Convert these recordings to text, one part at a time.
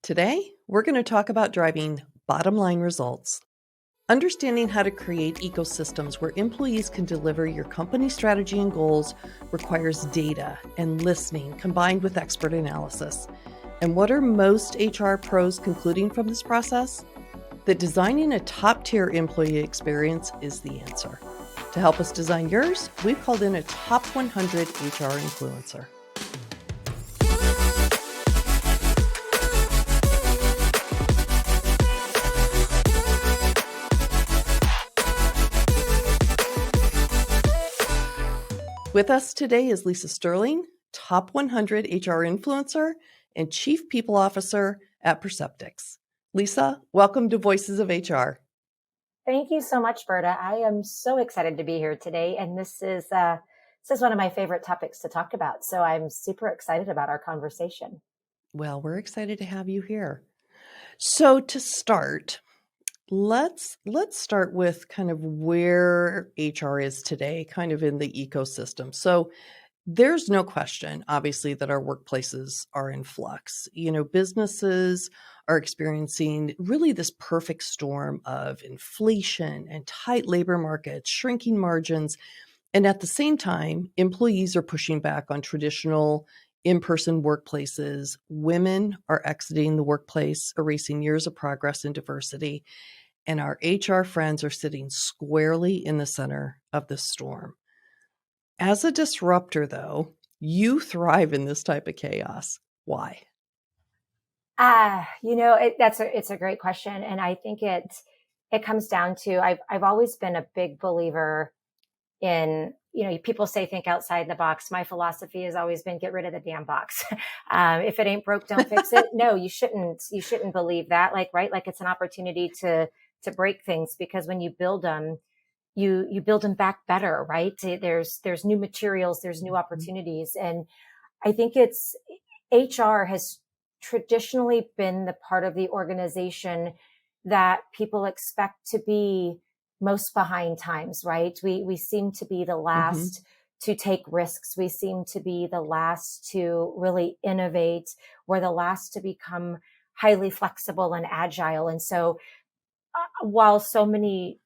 Today, we're going to talk about driving bottom line results. Understanding how to create ecosystems where employees can deliver your company strategy and goals requires data and listening combined with expert analysis. And what are most HR pros concluding from this process? That designing a top-tier employee experience is the answer. To help us design yours, we've called in a top 100 HR influencer. With us today is Lisa Sterling, top 100 HR influencer and chief people officer at Perceptyx. Lisa, welcome to Voices of HR. Thank you so much, Berta. I am so excited to be here today, and this is one of my favorite topics to talk about. So I'm super excited about our conversation. Well, we're excited to have you here. So to start, let's start with kind of where HR is today, kind of in the ecosystem. So there's no question, obviously, that our workplaces are in flux. Businesses are experiencing really this perfect storm of inflation and tight labor markets, shrinking margins. And at the same time, employees are pushing back on traditional in-person workplaces. Women are exiting the workplace, erasing years of progress in diversity. And our HR friends are sitting squarely in the center of the storm. As a disruptor, though, you thrive in this type of chaos. Why? It's a great question, and I think it comes down to I've always been a big believer in, people say think outside the box. My philosophy has always been get rid of the damn box. If it ain't broke, don't fix it. No, you shouldn't believe that. Right? Like it's an opportunity to break things, because when you build them, you build them back better, right? There's new materials, there's new opportunities. And I think HR has traditionally been the part of the organization that people expect to be most behind times, right? We seem to be the last to take risks. We seem to be the last to really innovate. We're the last to become highly flexible and agile. And so while so many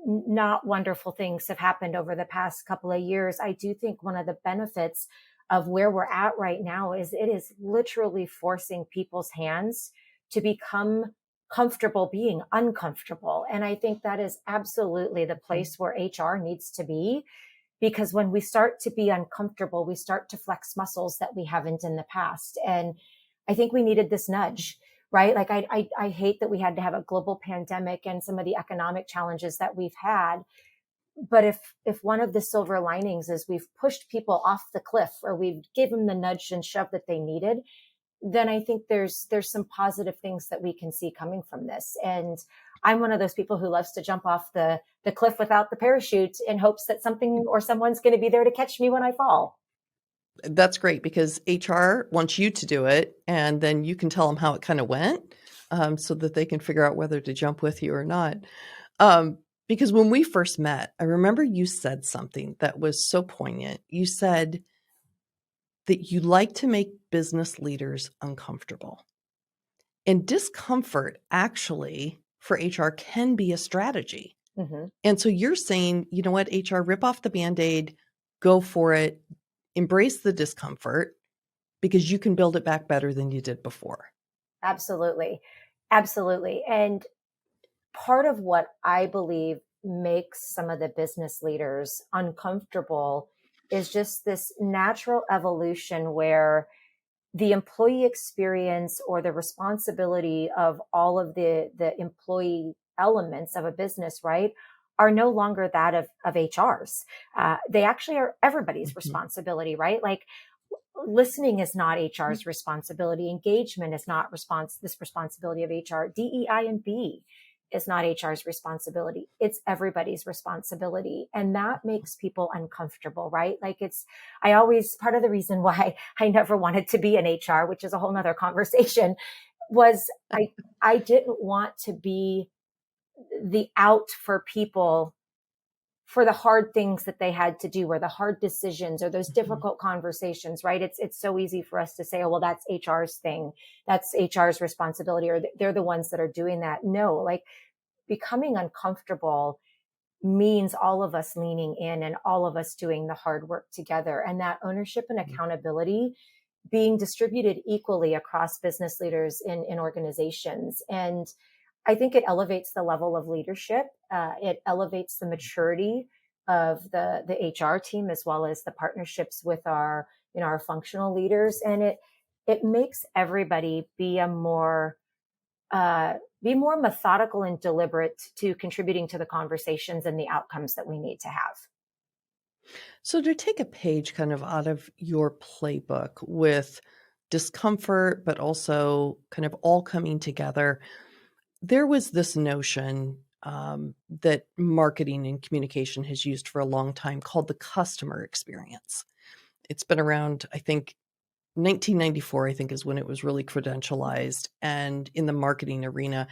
not wonderful things have happened over the past couple of years, I do think one of the benefits of where we're at right now is it is literally forcing people's hands to become comfortable being uncomfortable. And I think that is absolutely the place where HR needs to be, because when we start to be uncomfortable, we start to flex muscles that we haven't in the past. And I think we needed this nudge, right? Like I hate that we had to have a global pandemic and some of the economic challenges that we've had. But if one of the silver linings is we've pushed people off the cliff, or we've given them the nudge and shove that they needed, then I think there's some positive things that we can see coming from this. And I'm one of those people who loves to jump off the cliff without the parachute in hopes that something or someone's going to be there to catch me when I fall. That's great, because HR wants you to do it, and then you can tell them how it kind of went, so that they can figure out whether to jump with you or not. Because when we first met, I remember you said something that was so poignant. You said that you like to make business leaders uncomfortable. And discomfort actually for HR can be a strategy. And so you're saying, you know what, HR, rip off the Band-Aid, go for it, embrace the discomfort, because you can build it back better than you did before. Absolutely. Absolutely. And part of what I believe makes some of the business leaders uncomfortable is just this natural evolution where the employee experience or the responsibility of all of the employee elements of a business, right, are no longer that of HR's. They actually are everybody's responsibility, right? Like listening is not HR's responsibility. Engagement is not this responsibility of HR. DEI and B is not HR's responsibility. It's everybody's responsibility. And that makes people uncomfortable, right? Like part of the reason why I never wanted to be in HR, which is a whole nother conversation, was I didn't want to be the out for people for the hard things that they had to do, or the hard decisions, or those Mhm. difficult conversations, right? It's so easy for us to say, oh, well, that's HR's thing. That's HR's responsibility, or they're the ones that are doing that. No, like becoming uncomfortable means all of us leaning in and all of us doing the hard work together. And that ownership and accountability being distributed equally across business leaders in organizations. And I think it elevates the level of leadership. It elevates the maturity of the HR team, as well as the partnerships with our, our functional leaders. And it makes everybody be more methodical and deliberate to contributing to the conversations and the outcomes that we need to have. So to take a page kind of out of your playbook with discomfort, but also kind of all coming together, there was this notion that marketing and communication has used for a long time called the customer experience. It's been around, I think, 1994, I think, is when it was really credentialized. And in the marketing arena,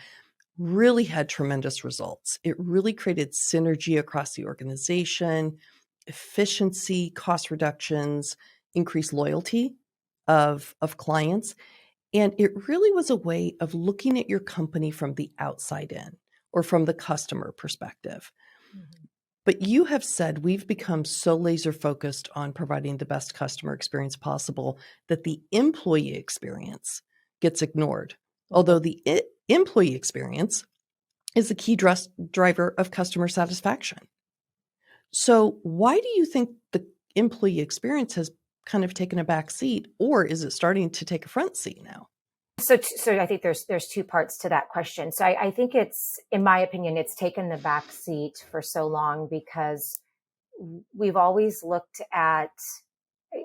really had tremendous results. It really created synergy across the organization, efficiency, cost reductions, increased loyalty of clients. And it really was a way of looking at your company from the outside in or from the customer perspective. Mm-hmm. But you have said we've become so laser focused on providing the best customer experience possible that the employee experience gets ignored. Mm-hmm. Although the employee experience is a key driver of customer satisfaction. So, why do you think the employee experience has kind of taken a back seat, or is it starting to take a front seat now? So I think there's two parts to that question. So I think it's, in my opinion, it's taken the back seat for so long because we've always looked at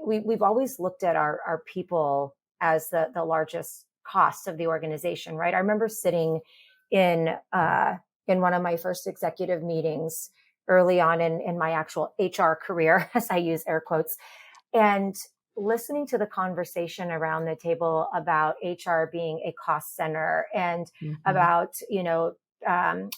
we've always looked at our people as the largest cost of the organization, right? I remember sitting in in one of my first executive meetings early on in my actual HR career, as I use air quotes, and listening to the conversation around the table about HR being a cost center and Mhm. about,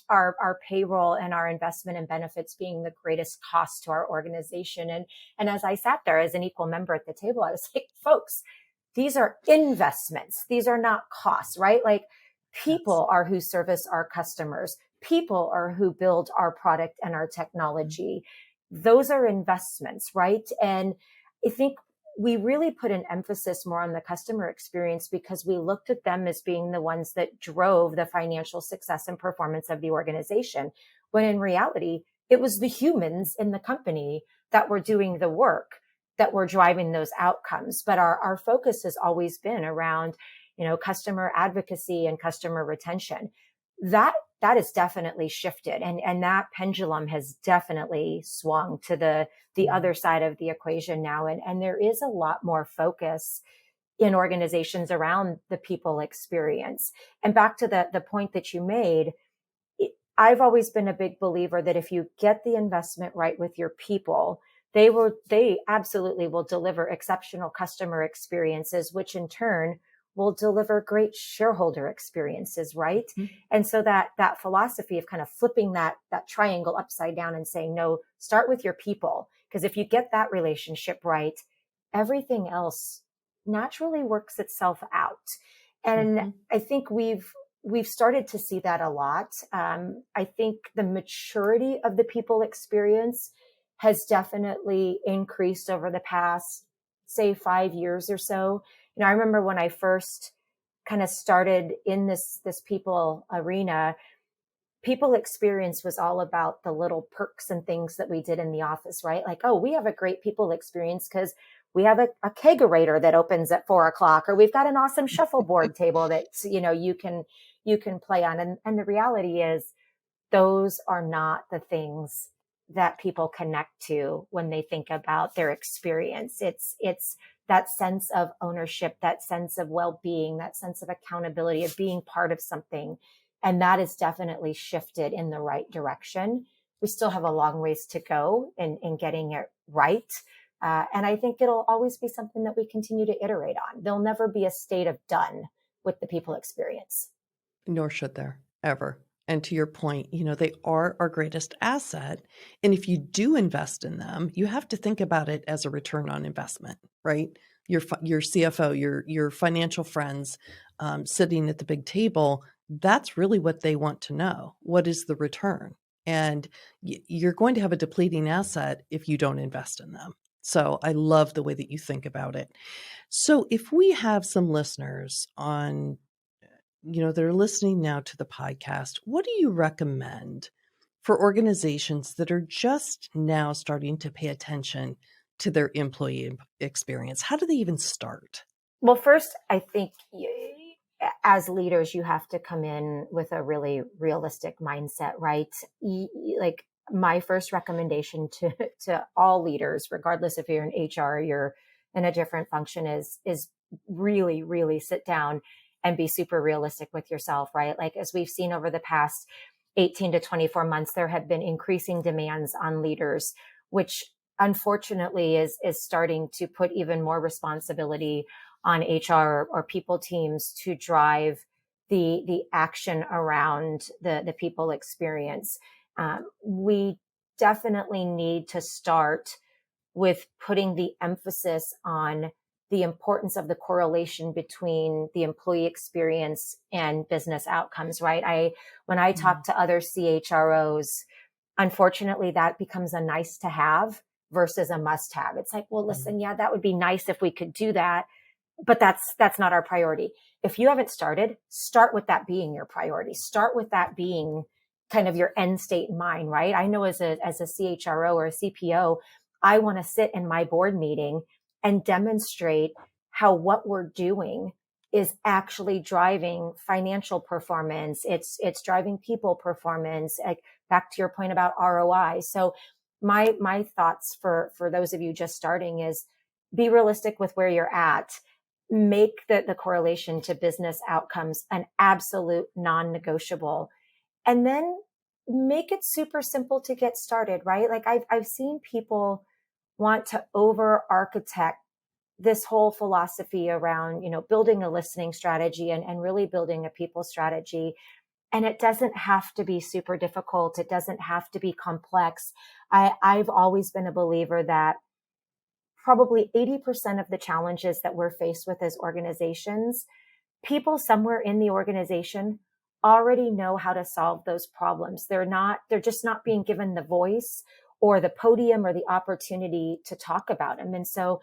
our payroll and our investment and benefits being the greatest cost to our organization. And as I sat there as an equal member at the table, I was like, folks, these are investments. These are not costs, right? Like Yes. people are who service our customers. People are who build our product and our Mhm. technology. Those are investments, right? And I think we really put an emphasis more on the customer experience because we looked at them as being the ones that drove the financial success and performance of the organization. When in reality, it was the humans in the company that were doing the work that were driving those outcomes. But our focus has always been around, customer advocacy and customer retention. That has definitely shifted, and that pendulum has definitely swung to the Mhm. other side of the equation now. And there is a lot more focus in organizations around the people experience. And back to the point that you made, I've always been a big believer that if you get the investment right with your people, they absolutely will deliver exceptional customer experiences, which in turn will deliver great shareholder experiences, right? Mhm. And so that philosophy of kind of flipping that triangle upside down and saying, no, start with your people. Because if you get that relationship right, everything else naturally works itself out. And Mhm. I think we've started to see that a lot. I think the maturity of the people experience has definitely increased over the past, say, 5 years or so. I remember when I first kind of started in this people arena, people experience was all about the little perks and things that we did in the office, right? Like, oh, we have a great people experience because we have a kegerator that opens at 4 o'clock, or we've got an awesome shuffleboard table that, you can play on. And the reality is those are not the things that people connect to when they think about their experience. It's that sense of ownership, that sense of well-being, that sense of accountability, of being part of something. And that is definitely shifted in the right direction. We still have a long ways to go in getting it right. And I think it'll always be something that we continue to iterate on. There'll never be a state of done with the people experience. Nor should there ever. And to your point, they are our greatest asset. And if you do invest in them, you have to think about it as a return on investment, right? Your CFO, your financial friends sitting at the big table, that's really what they want to know. What is the return? And you're going to have a depleting asset if you don't invest in them. So I love the way that you think about it. So if we have some listeners on that are listening now to the podcast, what do you recommend for organizations that are just now starting to pay attention to their employee experience? How do they even start? Well, first, I think as leaders, you have to come in with a really realistic mindset, right? Like my first recommendation to all leaders, regardless if you're in HR or you're in a different function, is really, really sit down and be super realistic with yourself, right? Like as we've seen over the past 18 to 24 months, there have been increasing demands on leaders, which unfortunately is starting to put even more responsibility on HR or people teams to drive the action around the people experience. We definitely need to start with putting the emphasis on the importance of the correlation between the employee experience and business outcomes, right? When I talk to other CHROs, unfortunately, that becomes a nice to have versus a must have. It's like, well, listen, yeah, that would be nice if we could do that, but that's not our priority. If you haven't started, start with that being your priority. Start with that being kind of your end state in mind, right? I know as a CHRO or a CPO, I want to sit in my board meeting and demonstrate how what we're doing is actually driving financial performance. It's driving people performance. Like back to your point about ROI. So my thoughts for those of you just starting is be realistic with where you're at. Make the correlation to business outcomes an absolute non-negotiable, and then make it super simple to get started, right? Like I've seen people want to over architect this whole philosophy around, building a listening strategy and really building a people strategy. And it doesn't have to be super difficult. It doesn't have to be complex. I've always been a believer that probably 80% of the challenges that we're faced with as organizations, people somewhere in the organization already know how to solve those problems. They're just not being given the voice or the podium or the opportunity to talk about them. And so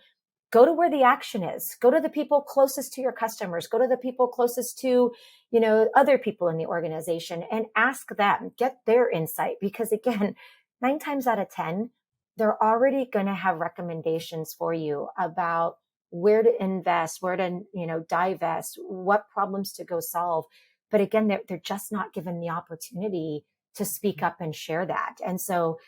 go to where the action is. Go to the people closest to your customers. Go to the people closest to, other people in the organization and ask them, get their insight. Because again, 9 times out of 10, they're already going to have recommendations for you about where to invest, where to, divest, what problems to go solve. But again, they're just not given the opportunity to speak up and share that. And so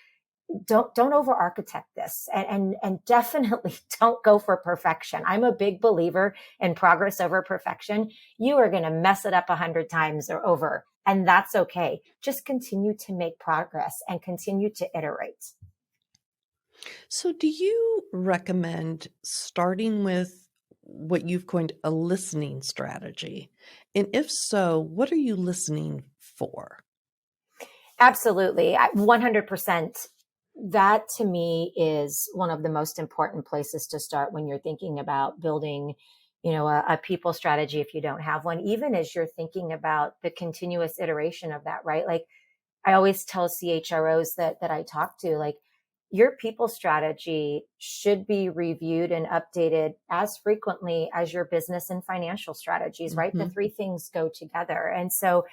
don't over architect this, and definitely don't go for perfection. I'm a big believer in progress over perfection. You are going to mess it up 100 times or over, and that's okay. Just continue to make progress and continue to iterate. So do you recommend starting with what you've coined a listening strategy? And if so, what are you listening for? Absolutely. 100%. That to me is one of the most important places to start when you're thinking about building, a people strategy if you don't have one, even as you're thinking about the continuous iteration of that, right? Like I always tell CHROs that I talk to, like your people strategy should be reviewed and updated as frequently as your business and financial strategies, right? The three things go together. And so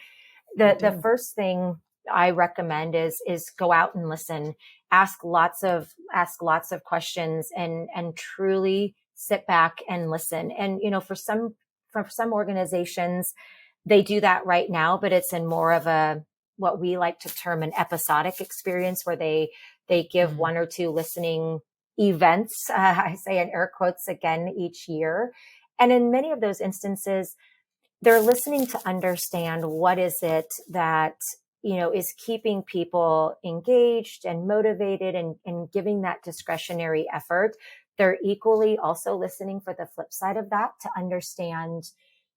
the first thing I recommend is go out and listen, ask lots of questions and truly sit back and listen. And, for some organizations, they do that right now, but it's in more of what we like to term an episodic experience where they give one or two listening events. I say in air quotes again each year. And in many of those instances, they're listening to understand what is it that, is keeping people engaged and motivated and giving that discretionary effort. They're equally also listening for the flip side of that to understand,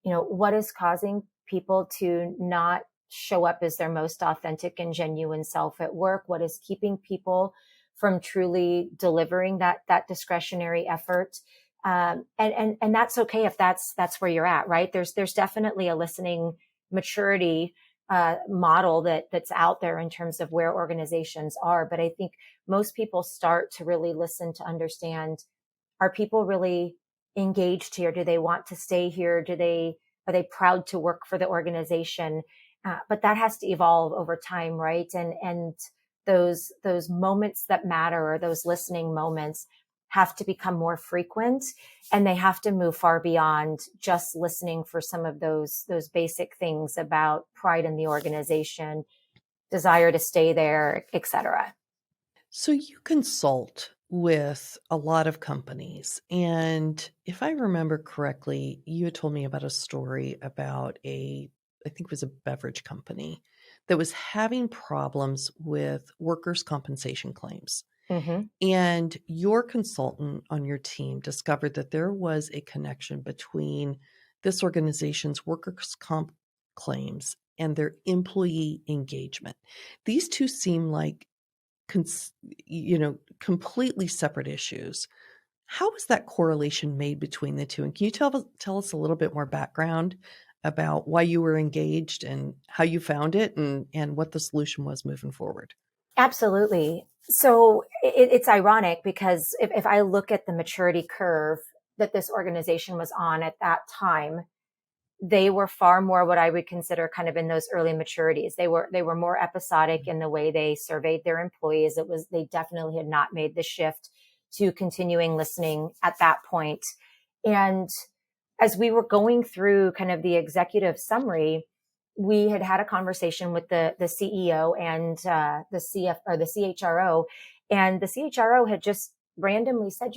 what is causing people to not show up as their most authentic and genuine self at work, what is keeping people from truly delivering that discretionary effort. And that's okay if that's where you're at, right? There's definitely a listening maturity model that's out there in terms of where organizations are. But I think most people start to really listen to understand, are people really engaged here? Do they want to stay here? Are they proud to work for the organization? But that has to evolve over time, right? And those moments that matter, or those listening moments, have to become more frequent, and they have to move far beyond just listening for some of those basic things about pride in the organization, desire to stay there, etc. So you consult with a lot of companies. And if I remember correctly, you had told me about a story about I think it was a beverage company that was having problems with workers' compensation claims. Mm-hmm. And your consultant on your team discovered that there was a connection between this organization's workers' comp claims and their employee engagement. These two seem like cons- completely separate issues. How was that correlation made between the two? And can you tell us a little bit more background about why you were engaged and how you found it and what the solution was moving forward? Absolutely. So it's ironic because if I look at the maturity curve that this organization was on at that time, they were far more what I would consider kind of in those early maturities. They were more episodic in the way they surveyed their employees. They definitely had not made the shift to continuing listening at that point. And as we were going through kind of the executive summary, we had a conversation with the CEO and the CHRO, and the CHRO had just randomly said,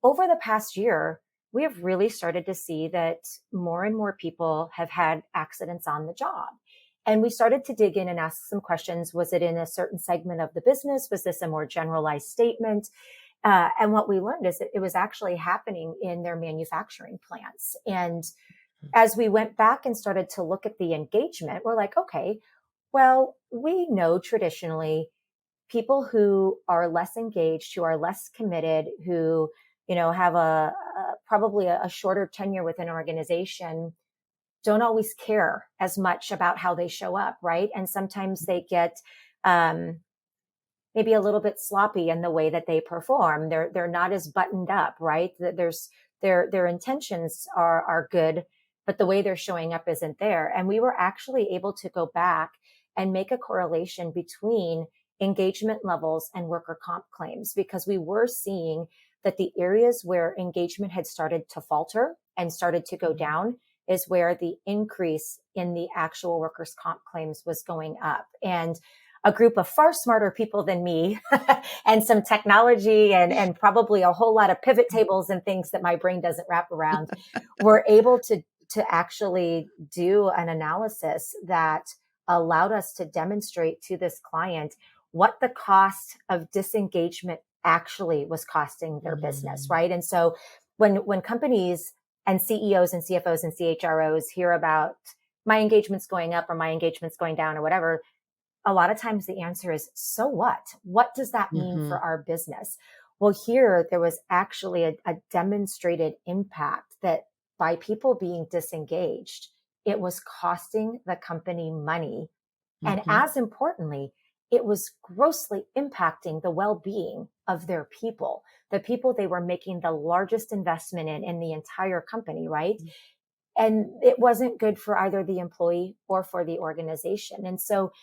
over the past year, we have really started to see that more and more people have had accidents on the job. And we started to dig in and ask some questions. Was it in a certain segment of the business? Was this a more generalized statement? And what we learned is that it was actually happening in their manufacturing plants. And as we went back and started to look at the engagement, we're like, okay, well, we know traditionally people who are less engaged, who are less committed, who, have probably a shorter tenure within an organization, don't always care as much about how they show up, right? And sometimes they get maybe a little bit sloppy in the way that they perform. They're not as buttoned up, right? Their intentions are good, but the way they're showing up isn't there. And we were actually able to go back and make a correlation between engagement levels and worker comp claims, because we were seeing that the areas where engagement had started to falter and started to go down is where the increase in the actual workers comp claims was going up. And a group of far smarter people than me and some technology and probably a whole lot of pivot tables and things that my brain doesn't wrap around were able to actually do an analysis that allowed us to demonstrate to this client what the cost of disengagement actually was costing their business, right? And so when companies and CEOs and CFOs and CHROs hear about my engagement's going up or my engagement's going down or whatever, a lot of times the answer is, so what? What does that mean for our business? Well, here there was actually a demonstrated impact that by people being disengaged, it was costing the company money. And as importantly, it was grossly impacting the well-being of their people, the people they were making the largest investment in the entire company, right? And it wasn't good for either the employee or for the organization. And so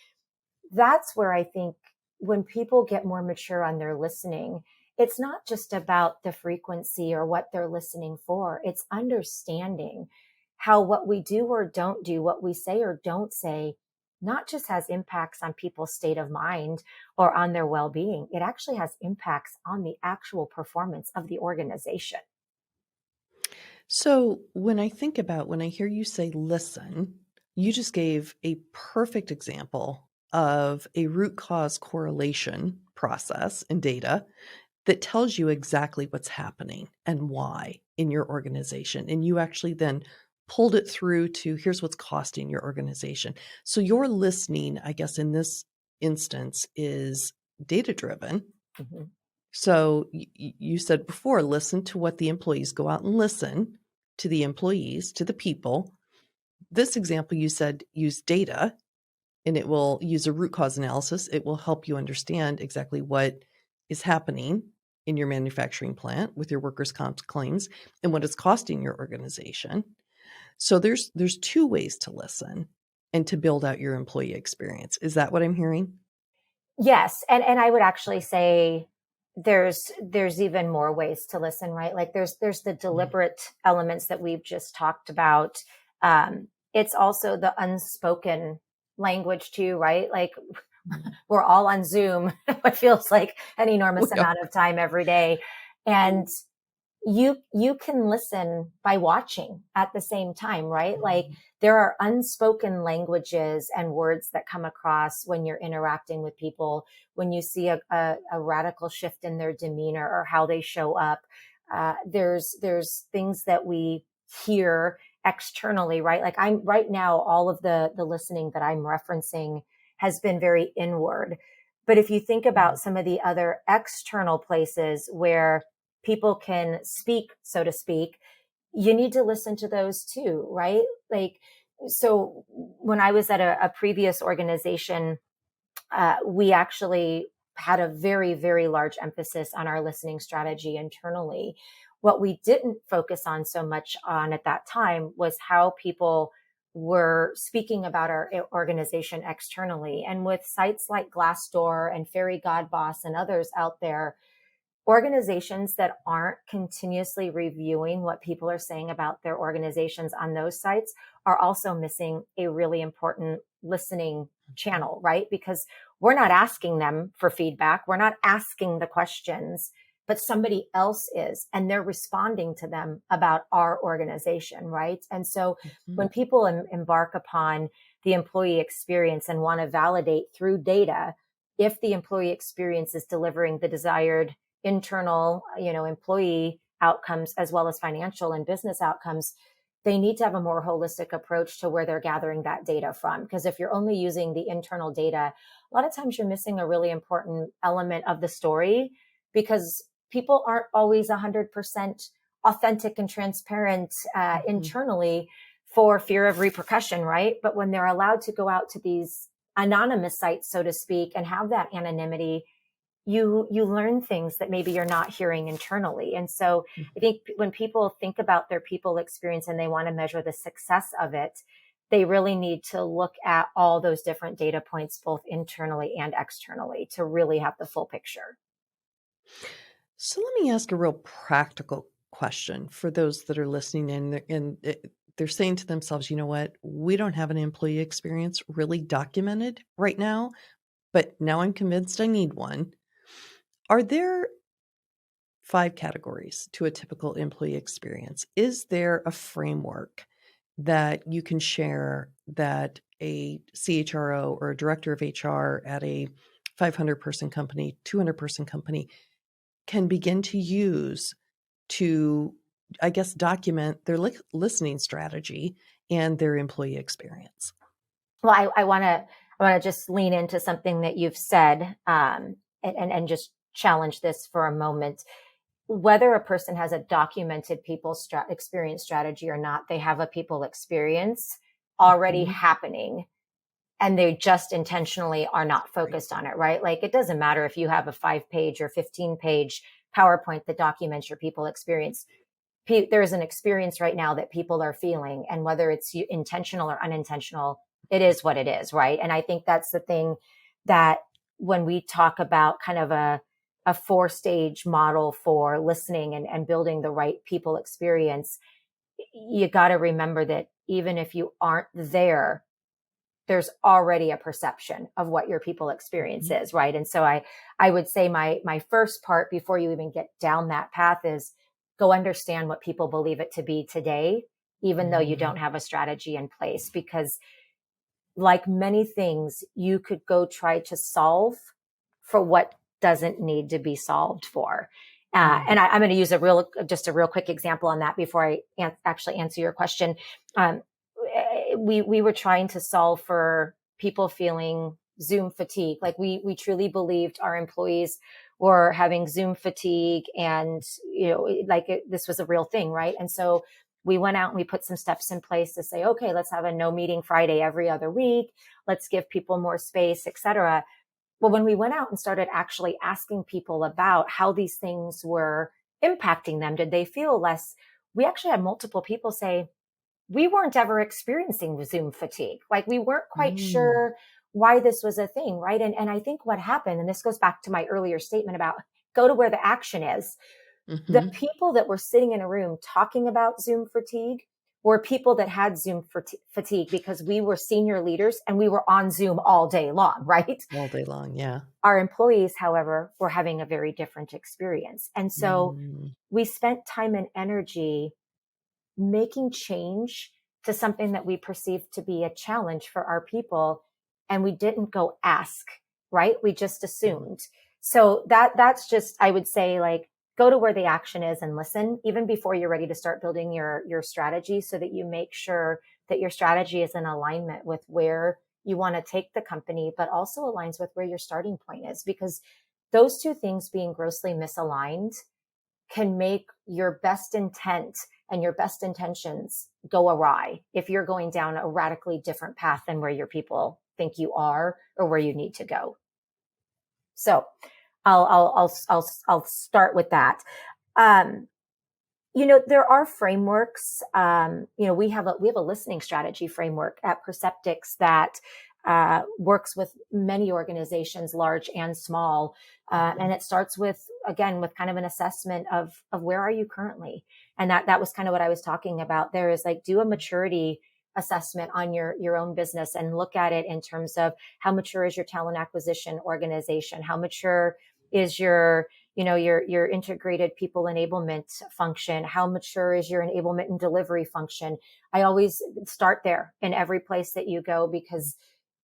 that's where I think when people get more mature on their listening, it's not just about the frequency or what they're listening for. It's understanding how what we do or don't do, what we say or don't say, not just has impacts on people's state of mind or on their well-being. It actually has impacts on the actual performance of the organization. So when I hear you say listen, you just gave a perfect example of a root cause correlation process in data that tells you exactly what's happening and why in your organization. And you actually then pulled it through to here's what's costing your organization. So your listening, I guess, in this instance is data driven. Mm-hmm. So you said before, listen to what the employees go out and listen to the employees, to the people. This example, you said use data, and it will use a root cause analysis. It will help you understand exactly what is happening in your manufacturing plant with your workers' comp claims and what it's costing your organization. So there's two ways to listen and to build out your employee experience. Is that what I'm hearing? Yes. And I would actually say there's even more ways to listen, right? Like there's the deliberate elements that we've just talked about. It's also the unspoken language too, right? Like we're all on Zoom, what feels like an enormous Yeah. amount of time every day. And you can listen by watching at the same time, right? Like there are unspoken languages and words that come across when you're interacting with people, when you see a radical shift in their demeanor or how they show up. There's things that we hear externally, right? Like I'm right now, all of the listening that I'm referencing has been very inward. But if you think about some of the other external places where people can speak, so to speak, you need to listen to those too, right? Like, so when I was at a previous organization, we actually had a very, very large emphasis on our listening strategy internally. What we didn't focus on so much on at that time was how people were speaking about our organization externally. And with sites like Glassdoor and Fairy Godboss and others out there, organizations that aren't continuously reviewing what people are saying about their organizations on those sites are also missing a really important listening channel, right? Because we're not asking them for feedback. We're not asking the questions, but somebody else is, and they're responding to them about our organization, right? And so when people embark upon the employee experience and want to validate through data if the employee experience is delivering the desired internal, employee outcomes as well as financial and business outcomes, they need to have a more holistic approach to where they're gathering that data from. Because if you're only using the internal data, a lot of times you're missing a really important element of the story because people aren't always 100% authentic and transparent internally for fear of repercussion, right? But when they're allowed to go out to these anonymous sites, so to speak, and have that anonymity, you learn things that maybe you're not hearing internally. And so I think when people think about their people experience and they want to measure the success of it, they really need to look at all those different data points, both internally and externally, to really have the full picture. So let me ask a real practical question for those that are listening in, and they're saying to themselves, you know what, we don't have an employee experience really documented right now, but now I'm convinced I need one. Are there 5 categories to a typical employee experience? Is there a framework that you can share that a CHRO or a director of HR at a 500-person company, 200-person company can begin to use to, I guess, document their listening strategy and their employee experience? Well, I want to just lean into something that you've said, and just challenge this for a moment. Whether a person has a documented people experience strategy or not, they have a people experience already happening, and they just intentionally are not focused on it, right? Like it doesn't matter if you have a 5-page or 15-page PowerPoint that documents your people experience. There's an experience right now that people are feeling, and whether it's intentional or unintentional, it is what it is, right? And I think that's the thing that when we talk about kind of a 4-stage model for listening and building the right people experience, you got to remember that even if you aren't there, there's already a perception of what your people experience is, right? And so I would say my first part before you even get down that path is go understand what people believe it to be today, even though you don't have a strategy in place. Because like many things, you could go try to solve for what doesn't need to be solved for. Mm. And I'm going to use just a real quick example on that before I actually answer your question. Um, we were trying to solve for people feeling Zoom fatigue. Like we truly believed our employees were having Zoom fatigue, and this was a real thing, right? And so we went out and we put some steps in place to say, okay, let's have a no meeting Friday every other week. Let's give people more space, etc. Well, when we went out and started actually asking people about how these things were impacting them, did they feel less? We actually had multiple people say, we weren't ever experiencing Zoom fatigue. Like we weren't quite Mm. sure why this was a thing, right? And I think what happened, and this goes back to my earlier statement about go to where the action is. The Mhm. people that were sitting in a room talking about Zoom fatigue were people that had Zoom fatigue because we were senior leaders and we were on Zoom all day long, right? All day long, yeah. Our employees, however, were having a very different experience. And so Mm. we spent time and energy making change to something that we perceived to be a challenge for our people. And we didn't go ask, right? We just Mm. assumed. So that's just, I would say, like, go to where the action is and listen even before you're ready to start building your strategy, so that you make sure that your strategy is in alignment with where you want to take the company, but also aligns with where your starting point is, because those two things being grossly misaligned can make your best intent and your best intentions go awry if you're going down a radically different path than where your people think you are or where you need to go. So I'll start with that. Um, there are frameworks. We have a listening strategy framework at Perceptyx that works with many organizations, large and small. And Mhm. it starts with, again, with kind of an assessment of where are you currently? And that was kind of what I was talking about there, is like, do a maturity assessment on your own business and look at it in terms of how mature is your talent acquisition organization? How mature is your integrated people enablement function? How mature is your enablement and delivery function? I always start there in every place that you go, because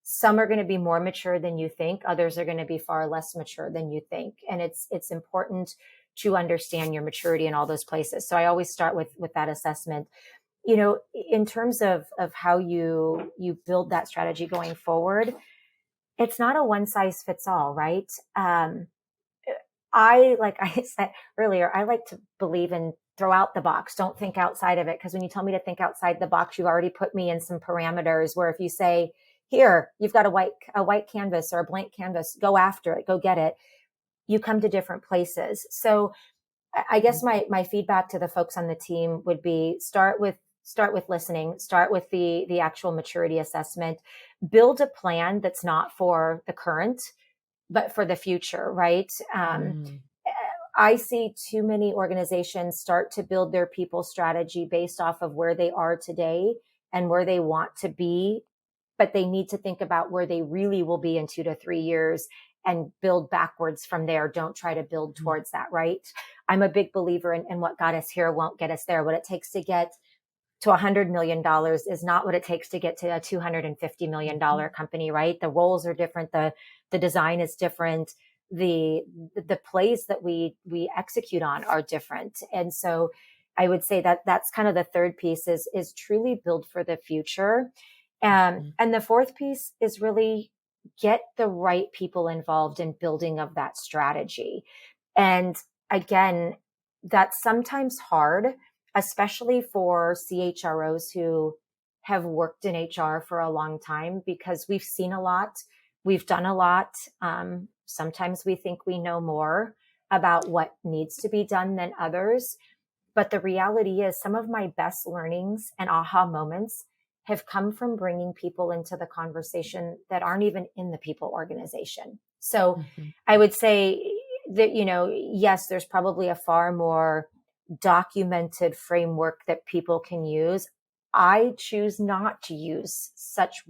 some are going to be more mature than you think. Others are going to be far less mature than you think. And it's important to understand your maturity in all those places. So I always start with that assessment. In terms of how you build that strategy going forward, it's not a one size fits all, right? Like I said earlier, I like to believe in throw out the box. Don't think outside of it. Because when you tell me to think outside the box, you've already put me in some parameters where if you say, here, you've got a white canvas or a blank canvas, go after it, go get it. You come to different places. So I guess my feedback to the folks on the team would be start with listening, start with the actual maturity assessment, build a plan that's not for the current, but for the future, right? Mm. I see too many organizations start to build their people strategy based off of where they are today and where they want to be, but they need to think about where they really will be in 2 to 3 years and build backwards from there. Don't try to build Mm. towards that, right? I'm a big believer in what got us here won't get us there. What it takes to get to $100 million is not what it takes to get to a $250 million Mhm. company, right? The roles are different. The design is different. The plays that we execute on are different. And so I would say that that's kind of the third piece is truly build for the future. Mhm. And the fourth piece is really get the right people involved in building of that strategy. And again, that's sometimes hard, especially for CHROs who have worked in HR for a long time, because we've seen a lot, we've done a lot. Sometimes we think we know more about what needs to be done than others. But the reality is, some of my best learnings and aha moments have come from bringing people into the conversation that aren't even in the people organization. So Mhm. I would say that, yes, there's probably a far more documented framework that people can use. I choose not to use such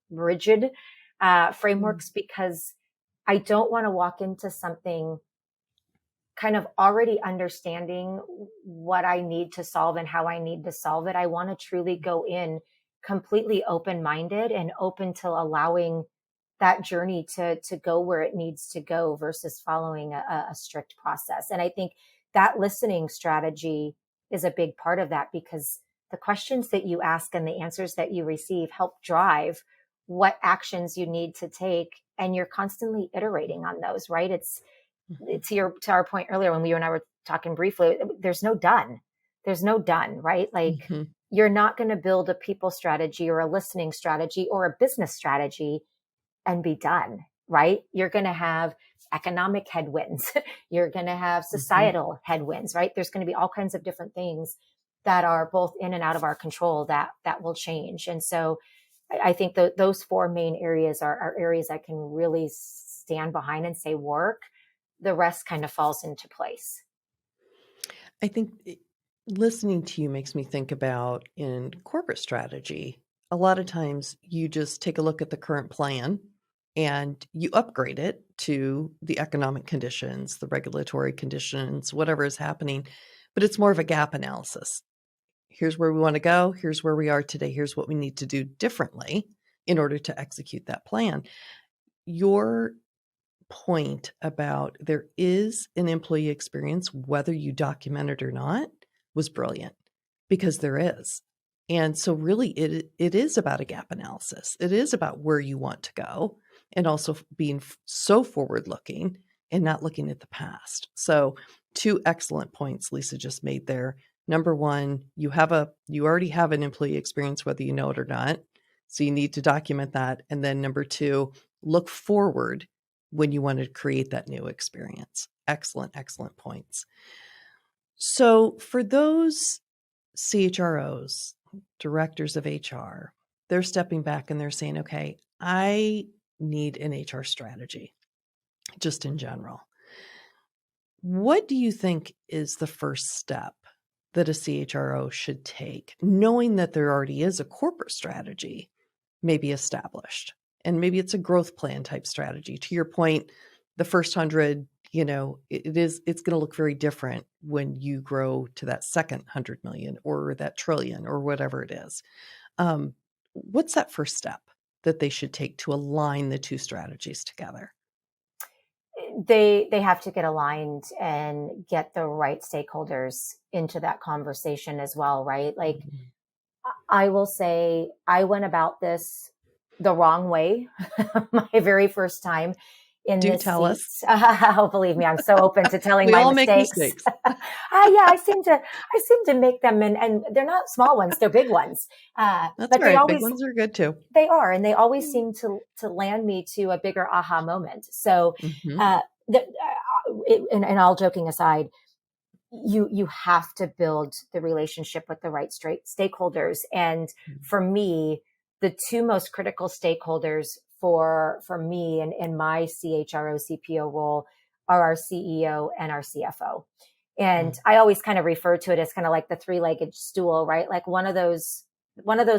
rigid Mm. frameworks, because I don't want to walk into something kind of already understanding what I need to solve and how I need to solve it. I want to truly go in completely open minded and open to allowing that journey to go where it needs to go versus following a strict process. And I think that listening strategy is a big part of that, because the questions that you ask and the answers that you receive help drive what actions you need to take. And you're constantly iterating on those, right? It's Mhm. to our point earlier when you and I were talking briefly, there's no done. There's no done, right? Like, Mhm. you're not going to build a people strategy or a listening strategy or a business strategy and be done, right? You're going to have economic headwinds. You're going to have Mhm. societal headwinds, right? There's going to be all kinds of different things that are both in and out of our control that will change. And so I think those four main areas are areas I can really stand behind and say work. The rest kind of falls into place. I think listening to you makes me think about in corporate strategy, a lot of times you just take a look at the current plan and you upgrade it to the economic conditions, the regulatory conditions, whatever is happening, but it's more of a gap analysis. Here's where we want to go. Here's where we are today. Here's what we need to do differently in order to execute that plan. Your point about there is an employee experience, whether you document it or not, was brilliant because there is. And so really it is about a gap analysis. It is about where you want to go and also being so forward looking and not looking at the past. So two excellent points Lisa just made there. Number one, you already have an employee experience whether you know it or not. So you need to document that. And then number two, look forward when you want to create that new experience. Excellent, excellent points. So for those CHROs, directors of HR, they're stepping back and they're saying, okay, I need an HR strategy, just in general. What do you think is the first step that a CHRO should take, knowing that there already is a corporate strategy maybe established? And maybe it's a growth plan type strategy. To your point, the first 100, it's going to look very different when you grow to that second 100 million or that trillion or whatever it is. What's that first step that they should take to align the two strategies together? They have to get aligned and get the right stakeholders into that conversation as well, right? Like, Mhm. I will say I went about this the wrong way my very first time in Do this tell seat. us. Oh, believe me, I'm so open to telling We my all make mistakes. mistakes. Yeah, I seem to make them, and they're not small ones; they're big ones. That's But all right. Big ones are good too. they are, and they always seem to land me to a bigger aha moment. So, Hmm. uh, and all joking aside, you have to build the relationship with the right straight stakeholders. And for me, the two most critical stakeholders for me and in my CHRO CPO role are our CEO and our CFO. And I always kind of refer to it as kind of like the three-legged stool, right? Like one of those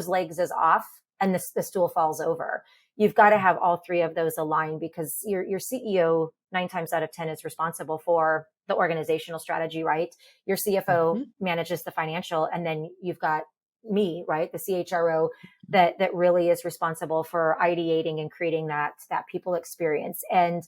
legs is off and the stool falls over. You've got to have all three of those aligned, because your CEO 9 times out of 10 is responsible for the organizational strategy, right? Your CFO Hmm. manages the financial, and then you've got me, right? The CHRO that really is responsible for ideating and creating that people experience. And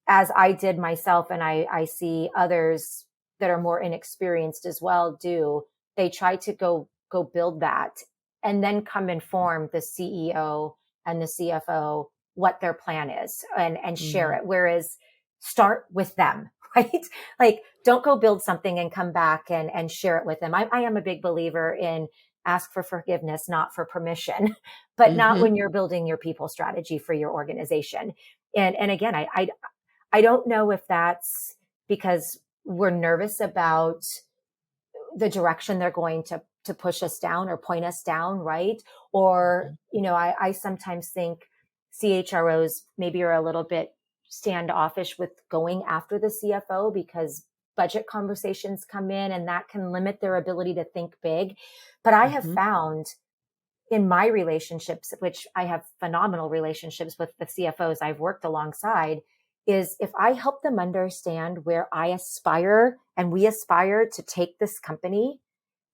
as I did myself, and I see others that are more inexperienced as well do, they try to go build that and then come inform the CEO and the CFO what their plan is and share Hmm. it. Whereas start with them, right? Like, don't go build something and come back and share it with them. I am a big believer in ask for forgiveness, not for permission, but not Hmm. when you're building your people strategy for your organization. And again, I don't know if that's because we're nervous about the direction they're going to push us down or point us down, right? Or, I sometimes think CHROs maybe are a little bit standoffish with going after the CFO because budget conversations come in and that can limit their ability to think big. But I have Hmm. found in my relationships, which I have phenomenal relationships with the CFOs I've worked alongside, is if I help them understand where I aspire and we aspire to take this company,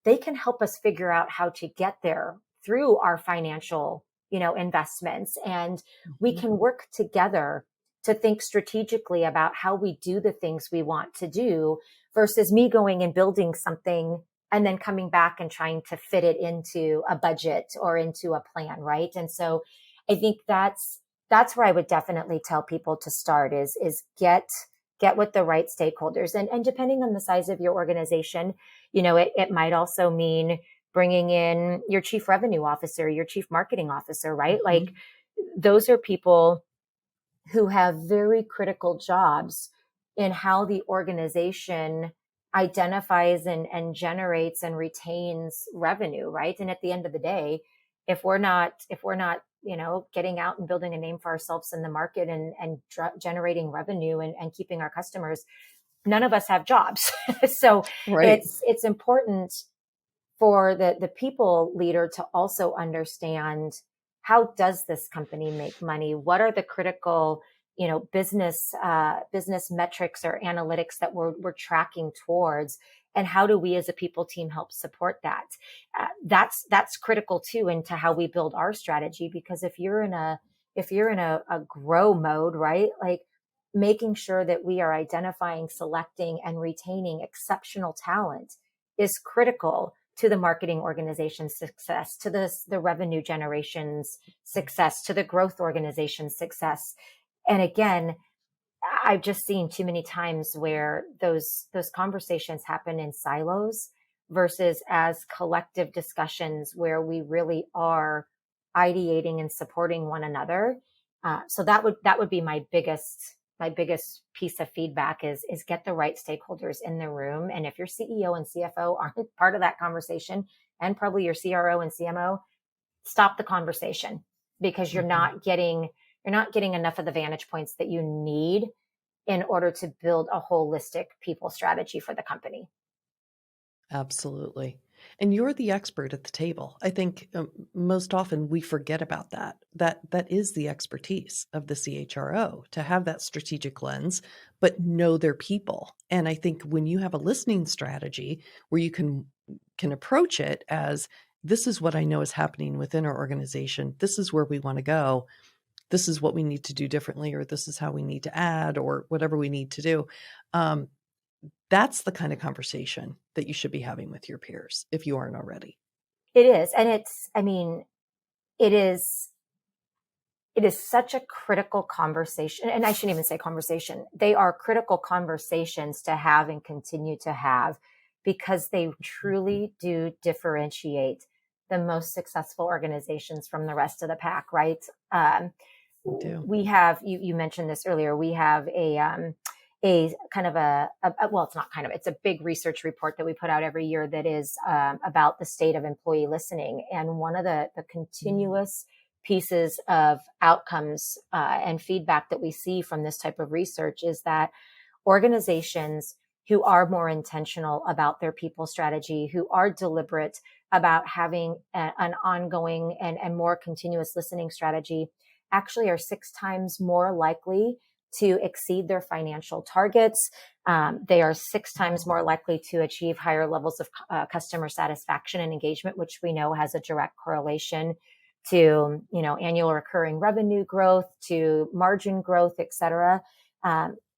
they can help us figure out how to get there through our financial, investments. And we Hmm. can work together to think strategically about how we do the things we want to do versus me going and building something and then coming back and trying to fit it into a budget or into a plan, right? And so I think that's where I would definitely tell people to start is get with the right stakeholders. And depending on the size of your organization, it might also mean bringing in your chief revenue officer, your chief marketing officer, right? Mm-hmm. Like those are people who have very critical jobs in how the organization identifies and generates and retains revenue, right? And at the end of the day, if we're not getting out and building a name for ourselves in the market and generating revenue and keeping our customers, none of us have jobs. So Right. it's important for the people leader to also understand, how does this company make money? What are the critical, business metrics or analytics that we're tracking towards? And how do we as a people team help support that? That's critical too into how we build our strategy, because if you're in a grow mode, right? Like making sure that we are identifying, selecting, and retaining exceptional talent is critical to the marketing organization's success, to the revenue generation's success, to the growth organization's success. And again, I've just seen too many times where those conversations happen in silos versus as collective discussions where we really are ideating and supporting one another. So that would be my biggest piece of feedback is get the right stakeholders in the room. And if your CEO and CFO aren't part of that conversation, and probably your CRO and CMO, stop the conversation, because you're Mm-hmm. not getting enough of the vantage points that you need in order to build a holistic people strategy for the company. Absolutely. And you're the expert at the table. I think most often we forget about that. That is the expertise of the CHRO, to have that strategic lens, but know their people. And I think when you have a listening strategy where you can approach it as, this is what I know is happening within our organization. This is where we want to go. This is what we need to do differently, or this is how we need to add, or whatever we need to do. Um, that's the kind of conversation that you should be having with your peers if you aren't already. It is. And it is, it is such a critical conversation. And I shouldn't even say conversation. They are critical conversations to have and continue to have, because they truly do differentiate the most successful organizations from the rest of the pack, right? They do. We have, you mentioned this earlier, we have a kind of well, it's not kind of, it's a big research report that we put out every year that is about the state of employee listening. And one of the continuous pieces of outcomes and feedback that we see from this type of research is that organizations who are more intentional about their people strategy, who are deliberate about having an ongoing and more continuous listening strategy, actually are 6 times more likely to exceed their financial targets. They are 6 times more likely to achieve higher levels of customer satisfaction and engagement, which we know has a direct correlation to, annual recurring revenue growth, to margin growth, et cetera.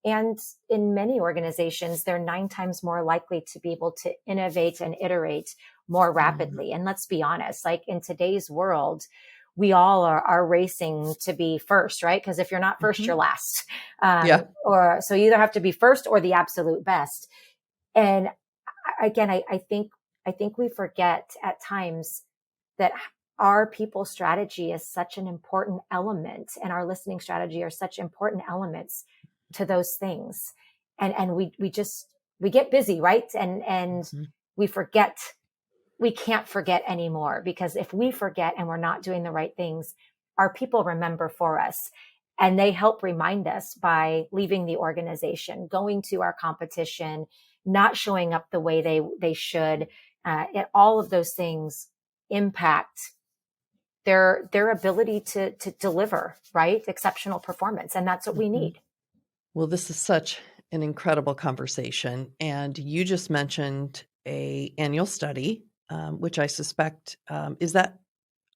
And in many organizations, they're 9 times more likely to be able to innovate and iterate more rapidly. And let's be honest, like in today's world, we all are racing to be first, right? Because if you're not first, Mm-hmm. you're last. Yeah. Or so you either have to be first or the absolute best. And again, I think we forget at times that our people strategy is such an important element, and our listening strategy are such important elements to those things. And we get busy, right? And Mm-hmm. we forget, we can't forget anymore, because if we forget and we're not doing the right things, our people remember for us. And they help remind us by leaving the organization, going to our competition, not showing up the way they should. And all of those things impact their ability to deliver, right? Exceptional performance. And that's what we Mm-hmm. need. Well, this is such an incredible conversation. And you just mentioned a annual study, which I suspect is that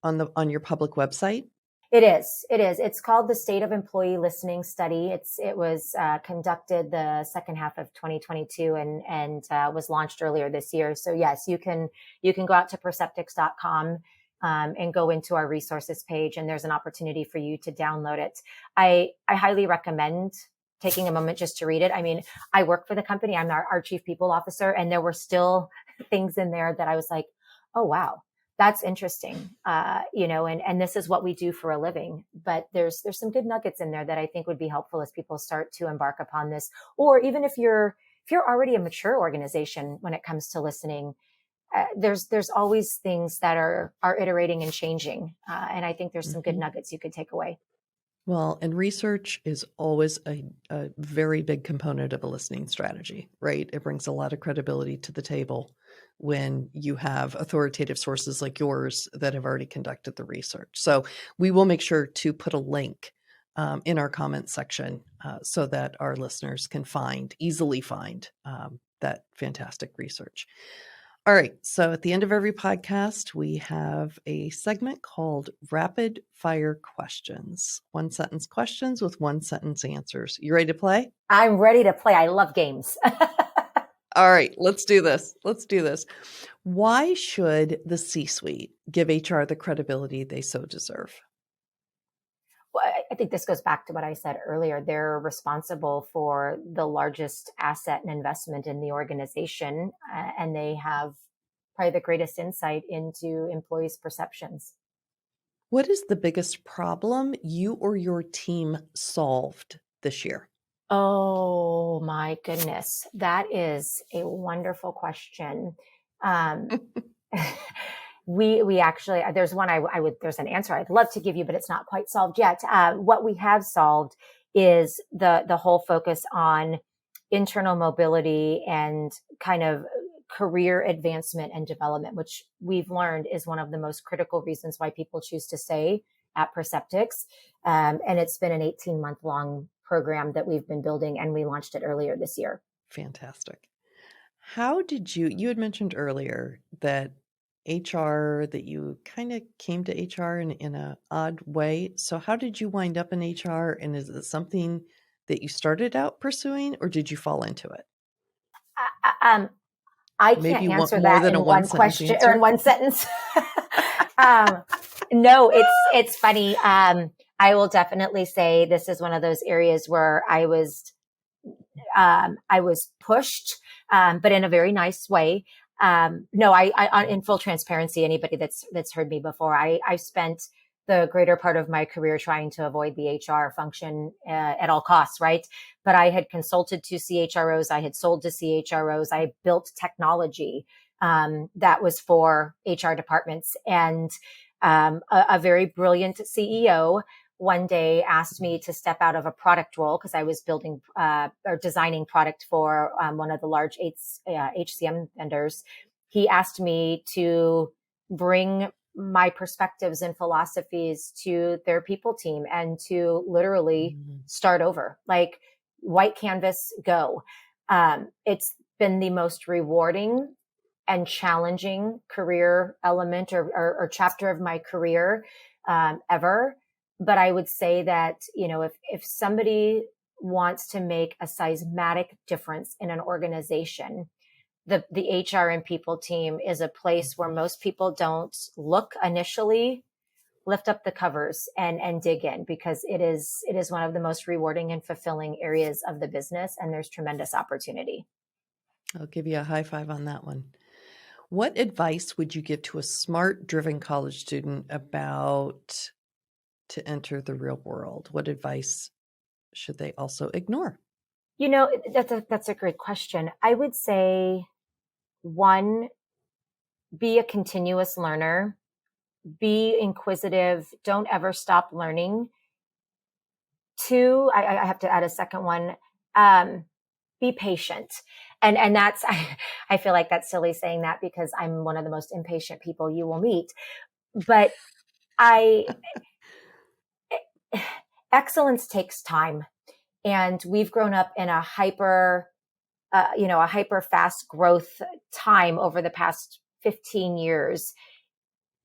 on your public website? It is. It is. It's called the State of Employee Listening Study. It was conducted the second half of 2022 and was launched earlier this year. So yes, you can go out to perceptyx.com and go into our resources page, and there's an opportunity for you to download it. I highly recommend taking a moment just to read it. I mean, I work for the company. I'm our chief people officer, and there were still things in there that I was like, oh wow, that's interesting. And this is what we do for a living. But there's some good nuggets in there that I think would be helpful as people start to embark upon this. Or even if you're already a mature organization when it comes to listening, there's always things that are iterating and changing. And I think there's some good Mhm. nuggets you could take away. Well, and research is always a very big component of a listening strategy, right? It brings a lot of credibility to the table when you have authoritative sources like yours that have already conducted the research. So we will make sure to put a link in our comment section so that our listeners can easily find that fantastic research. All right. So at the end of every podcast, we have a segment called Rapid Fire Questions. One sentence questions with one sentence answers. You ready to play? I'm ready to play. I love games. All right. Let's do this. Let's do this. Why should the C suite give HR the credibility they so deserve? Well, I think this goes back to what I said earlier. They're responsible for the largest asset and investment in the organization, and they have probably the greatest insight into employees' perceptions. What is the biggest problem you or your team solved this year? Oh my goodness, that is a wonderful question. Um, we actually there's one I would there's an answer I'd love to give you, but it's not quite solved yet. What we have solved is the whole focus on internal mobility and kind of career advancement and development, which we've learned is one of the most critical reasons why people choose to stay at Perceptyx. And it's been an 18-month long program that we've been building, and we launched it earlier this year. Fantastic. How did you had mentioned earlier that HR, that you kind of came to HR in a odd way. So how did you wind up in HR? And is it something that you started out pursuing or did you fall into it? Um, I Maybe can't one answer more that than a in one one sentence question or in answer? one sentence. um, no, it's funny. I will definitely say this is one of those areas where I was pushed, but in a very nice way. No, in full transparency, anybody that's heard me before, I spent the greater part of my career trying to avoid the HR function at all costs, right? But I had consulted to CHROs, I had sold to CHROs, I built technology that was for HR departments, and a very brilliant CEO one day asked me to step out of a product role because I was building or designing product for one of the large HCM vendors. He asked me to bring my perspectives and philosophies to their people team and to literally Mhm. start over, like white canvas, go. It's been the most rewarding and challenging career element or chapter of my career ever. But I would say that, if somebody wants to make a seismic difference in an organization, the HR and people team is a place where most people don't look initially, lift up the covers and dig in, because it is one of the most rewarding and fulfilling areas of the business, and there's tremendous opportunity. I'll give you a high five on that one. What advice would you give to a smart, driven college student about to enter the real world? What advice should they also ignore? That's a great question. I would say, one, be a continuous learner, be inquisitive, don't ever stop learning. Two, I have to add a second one. Be patient. And that's, I feel like that's silly saying that because I'm one of the most impatient people you will meet. But I, excellence takes time. And we've grown up in a hyper fast growth time over the past 15 years.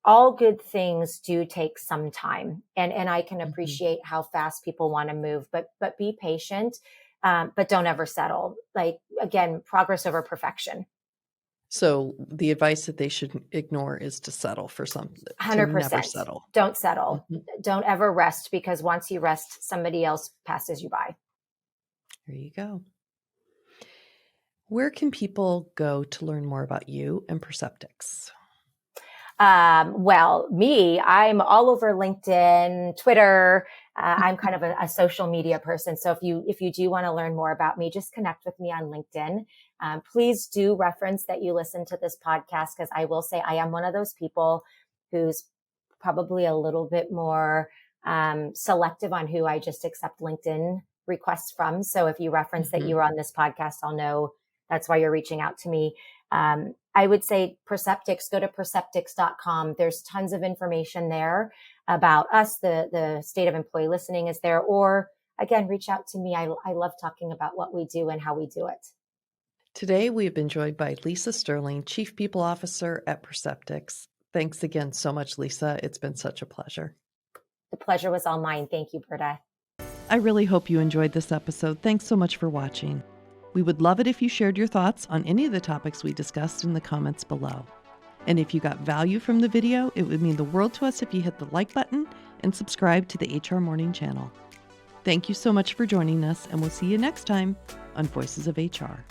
all good things do take some time, and I can appreciate how fast people want to move, but be patient, but don't ever settle. Like, again, progress over perfection. So the advice that they should ignore is to settle for something, to never 100%. settle. Don't settle. Mhm. Don't ever rest, because once you rest, somebody else passes you by. There you go. Where can people go to learn more about you and Perceptyx? Well, me, I'm all over LinkedIn, Twitter. I'm kind of a social media person. So if you do want to learn more about me, just connect with me on LinkedIn. Please do reference that you listen to this podcast, because I will say I am one of those people who's probably a little bit more selective on who I just accept LinkedIn requests from. So if you reference that you were on this podcast, I'll know that's why you're reaching out to me. I would say Perceptyx, go to perceptyx.com. There's tons of information there about us. The state of employee listening is there. Or again, reach out to me. I love talking about what we do and how we do it. Today, we have been joined by Lisa Sterling, Chief People Officer at Perceptyx. Thanks again so much, Lisa. It's been such a pleasure. The pleasure was all mine. Thank you, Britta. I really hope you enjoyed this episode. Thanks so much for watching. We would love it if you shared your thoughts on any of the topics we discussed in the comments below. And if you got value from the video, it would mean the world to us if you hit the like button and subscribe to the HR Morning channel. Thank you so much for joining us, and we'll see you next time on Voices of HR.